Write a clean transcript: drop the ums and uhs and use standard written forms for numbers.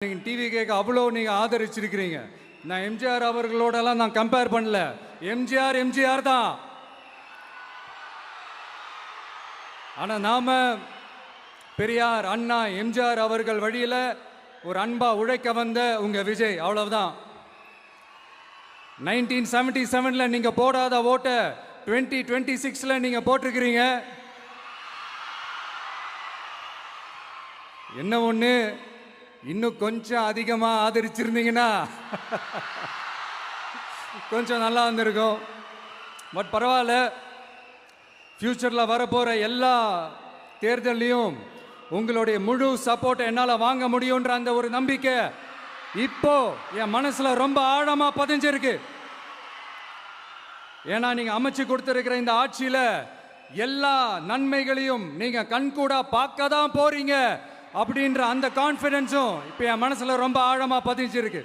நீங்கள் டிவி கேட்க அவ்வளோ நீங்கள் ஆதரிச்சிருக்கிறீங்க. நான் எம்ஜிஆர் அவர்களோடலாம் நான் கம்பேர் பண்ணல. எம்ஜிஆர் தான். ஆனால் நாம் பெரியார், அண்ணா, எம்ஜிஆர் அவர்கள் வழியில் ஒரு அன்பா உழைக்க வந்த உங்கள் விஜய், அவ்வளவுதான். 1977 நீங்கள் போடாத ஓட்டை 2026 நீங்கள் போட்டிருக்கிறீங்க. என்ன ஒன்று, இன்னும் கொஞ்சம் அதிகமாக ஆதரிச்சிருந்தீங்கன்னா கொஞ்சம் நல்லா இருந்திருக்கும். பட் பரவாயில்ல, ஃப்யூச்சரில் வரப்போகிற எல்லா தேர்தலையும் உங்களுடைய முழு சப்போர்ட்டை என்னால் வாங்க முடியுன்ற அந்த ஒரு நம்பிக்கை இப்போ என் மனசில் ரொம்ப ஆழமாக பதிஞ்சிருக்கு. ஏன்னா நீங்கள் அமைச்சு கொடுத்துருக்கிற இந்த ஆட்சியில் எல்லா நன்மைகளையும் நீங்கள் கண்கூடா பார்க்க தான் போறீங்க அப்படின்ற அந்த கான்ஃபிடென்ஸும் இப்போ என் மனசில் ரொம்ப ஆழமாக பதிஞ்சிருக்கு.